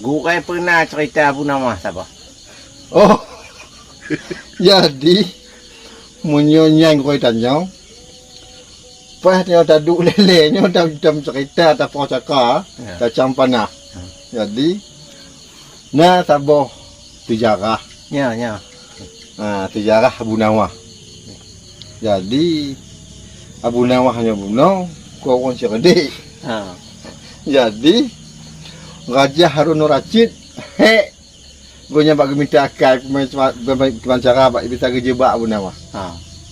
Gua pernah cerita Abu Nawah siapa? Oh. Jadi munyonyang koi tanyong. Pas dia tak duk lele, dia tak cerita tak apa cakap, tak campanah. Jadi na taboh tijarah. Ya. Tijarah Abu Nawah. Jadi Abu Nawah hanya bunuh, kau orang cerdik. Ha. Jadi Raja Harun Rashid gonya bagi minta akal macam cara bak bisa kejebak Abu Nawah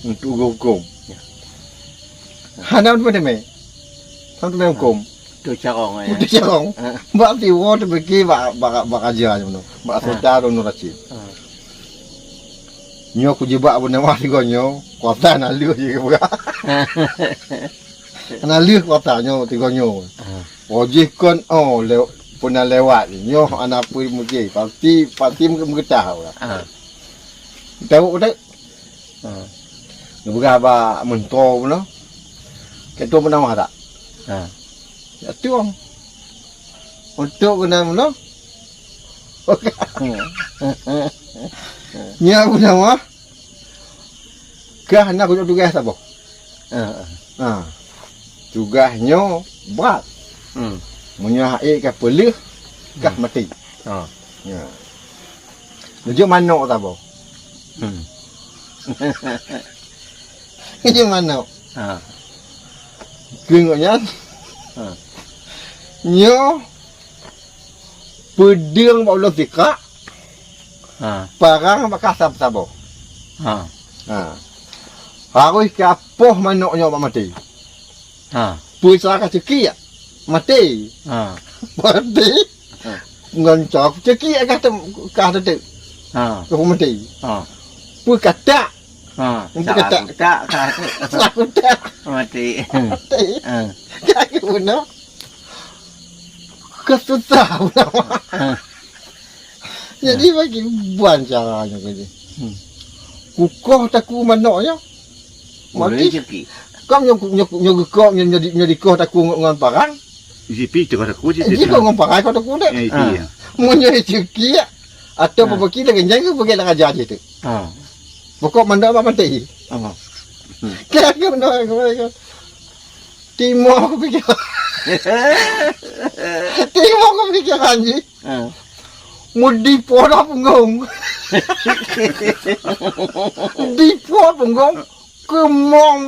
untuk hukum. Hana pun deme. Sampai hukum. Tu carong ya. Itu carong. Bak tiwo tu pergi bak aja macam tu. Bak saudara Harun Rashid. Nyo ku jebak Abu Nawah tigonyo, kota nalu je ke buka. Nalu kota nyo tigonyo. Ojih kon pernah lewat ni. Nyo anak pun mungkin pasti mungkin tahu lah. Tahu tak? Bukan apa mentor pun. Ketua Nawah tak? Ya tuang. Untuk kena mana? Ni Abu Nawah. Kah nak aku tugas apa? Tugasnya berat. Menyahai ke pelih kah mati. Ya. Nujuk manuk tak apa? Nujuk manuk. Tengoknya. Nyo pedang bau tikak. Parang makasap sabo. Harus kapoh manuknya mati. Pusaka ceki ya. Mati. Mati. Ngancak ceki kata tu. Kau mati. Pu kata. Tak. Aku tak Mati. mati. Kaki mana? Kesusah nama. Jadi bagi buan caranya kini. Kukoh taku manuknya. Boleh Mati. ceki. Kau nyogok jadi koh taku ngan parang. Zipi tu kata ku je. Jika ngan parang kau taku dah. Iya. Munyo ceki atau babaki dah genjang ke bagi nak ajar je tu. Pokok mandak apa mati. Kira mana kau. Timur aku fikir. Timur aku fikir anji. Mudi pora punggung. Di pora punggung. Kemong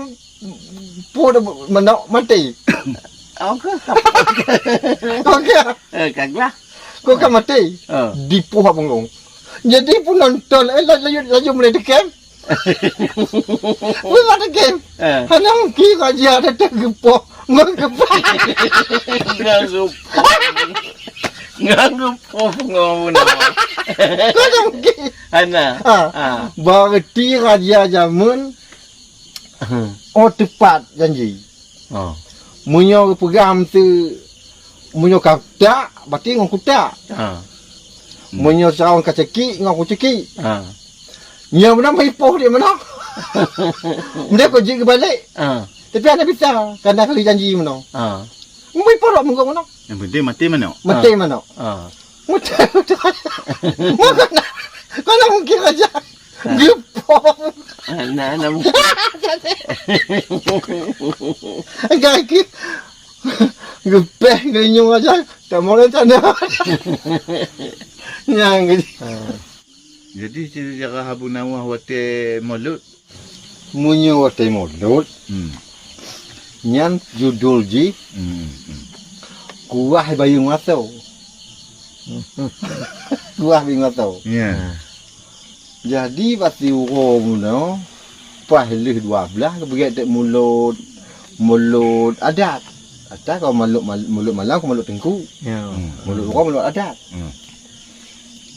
pora mana mati. Okey. Okey. Kaglah. Kau kan mati. Di pora punggung. Jadi pun nonton laju mulai dekat. Wih mana game? Hanya mungkin aja ada tergepo, menggepo. Nganggup ngomong. Kau dah mungkin. Ana. Berarti raja zaman. Tepat janji. Munyo pegang tu, munyo kata, berarti ngau kuta. Munyo sarang kaceki, ngau kuceki. Nya mana maipoh dia mana? Dia kau jig balik. Tapi ana bisa kerana kali janji mana. Maipoh dak mungkin mana? Yang penting mati mana? Mati mana? Mati. Mana mungkin aja. Gepo. Ana Gaki. Gepeh genyong aja. Tak boleh tanda. Yang Jadi cara Abu Nawah wate mulut. munyo watai mulut. Nyan judul ji. Kuah bayu ngatau. Kuah bayu ngatau. Ya. Jadi pasti urung no. Pahlih 12 kebegat tak mulut adat. Adat kau mulut malam kau mulut tengku. Mulut orang mulut adat.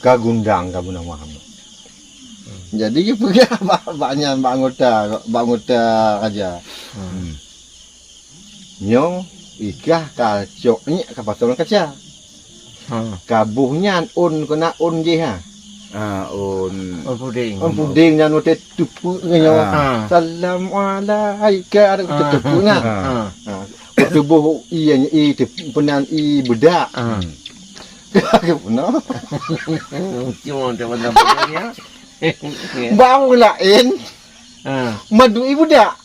Kagundang Abu Nawah. Jadi dia pergi banyak anggota raja. Nyo ikah kacok ni kapasal kaca. Kabuhnya kena je ha. puding. Puding dan wote tupu nyo. Salam alaika ada tupunya. Tubuh i penan i budak. Kagak pernah. Cuma teman-temannya. Bang lain. Madu ibu dak.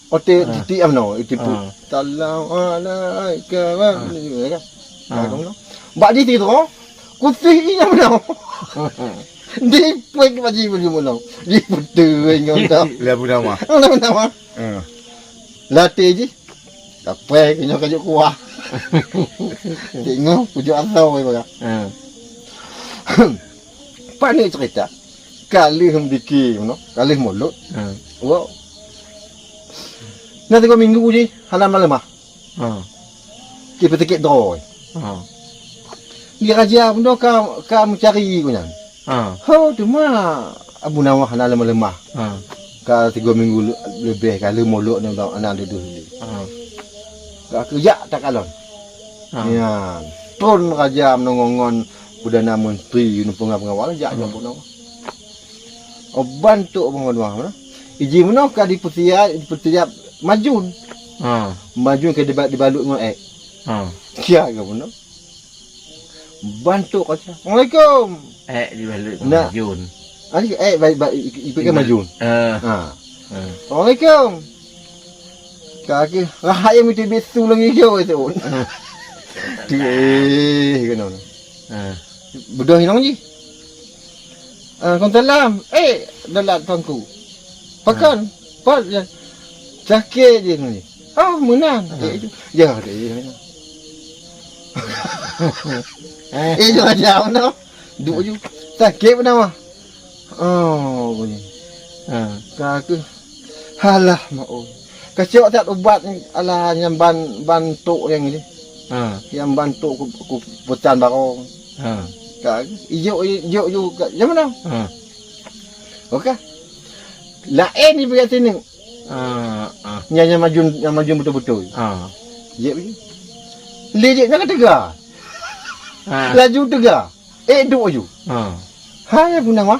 Ote Ah. titi amno, itipu. Ah. Salam alaika wa kan. Kan. Bak di tu. Kusih ina mno. Di puai ke baji baju mno. Di putu ngau dah. Lah Abu Nawah. Mana nama? Ha. Latih je. Apa kena kajuk kuah. Tengok pujuk asau ai baga. Panik cerita. Kali hemdiki, kali mulut. Wow. Nanti kau minggu je, halaman lemah. Kita tikit droi. Dia raja pun kau mencari kau nyan. Ho, tu mah Abu Nawah halaman lemah. Kau 3 minggu lebih kali mulut ni anak dia dulu. Kau kerja tak kalon. Ya. Tun raja menongon Perdana Menteri pengawal jak Abu Nawah. Bantu Abu Nawah. Iji mana kau di pertiap majun. Majun ke dibalut dengan Kia ke pun. Bantu kau. Assalamualaikum. Dibalut Nak. Jun. Ani ipikan majun. Assalamualaikum. Kaki rahaya mesti besu lagi jauh tu. Kena. Bedah hilang je. Kau salam. Dalat tuanku. Pakan. Pat je. Sakit je ni. Oh, menang. Ya, dia. Jangan jauh no. Duk je. Sakit pun nama. Oh, bunyi. Kaki. Halah mau. Kacau tak ubat ala yang bantuk yang ini. Yang bantuk ku pecan barong. Kaki. Ijo yang mana? Okey. Lain ni pergi sini. Yang majun betul-betul. Ya begini. Lejeknya kan tegak. Laju tegak. Duk je. Hai pun nama.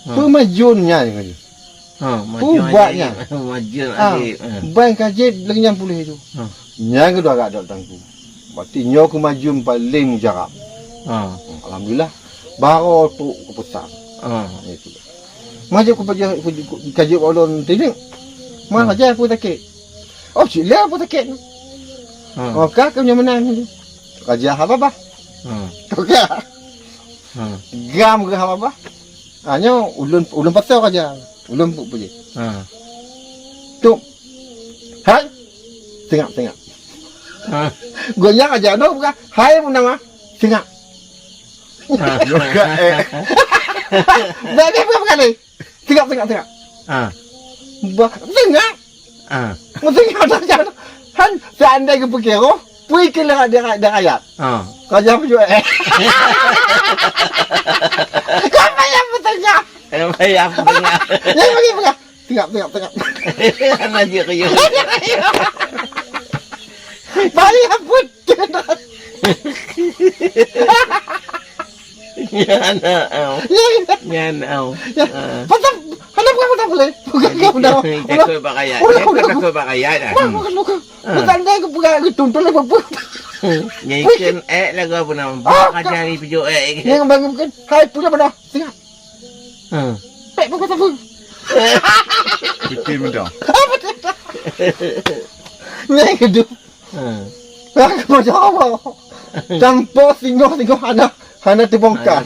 Pemajunnya ni. Ubatnya. Majun adik. Bank kaji lagi 60 itu. Yang kedua agak ada tangku. Berarti nyo ke majun paling mujarab. Alhamdulillah. Baru tu keputusan. Itu. Maju ke kaji ulun tining. Mana aja pun takik. Oh, sila pun takik. Oh, kak punya menang ni. Kaji apa? Okey. Gam ke apa? Hanya ulun pasal kaja. Ulun puji. Tu. Hai. Tengok. Goyang aja no bukan. Hai pun nama. Tengok. Juga Dah berapa kali? Tengok. Tengok. Tengok dah. Han seandai ke pergi roh, pergi ke dia ayat. Kau jangan pergi. Kau payah bertengah. Bayar tengah. Jangan pergi. Tengok. Anak dia kaya. Bayar pun. Yan au. Pasal hendak bukan tak boleh. Bukan kau dah. Takut bakaya. Takut bakaya dah. Bukan. Seandai ke pergi tuntun lagi apa? Nyikin lagu apa nama? Bakal cari pijuk Yang bagi bukan. Hai punya mana? Tengok. Pek bukan tak pun. Betul mudah. Yang kedua. Aku macam apa? Tanpa singgah Hana terbongkar.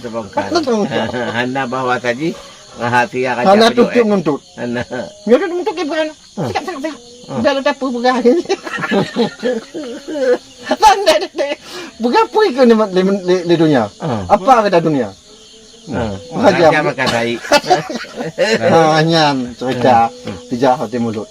Hana bawa tadi. Hati akan Hana tutup nuntut. Hana. Dia tu nuntut ke bukan? Tengok. Dah letak apa bukan? Tanda dia. Bukan apa ke di dunia? Apa ke dunia? Macam makan baik. Hanya cerita 3 hati mulut.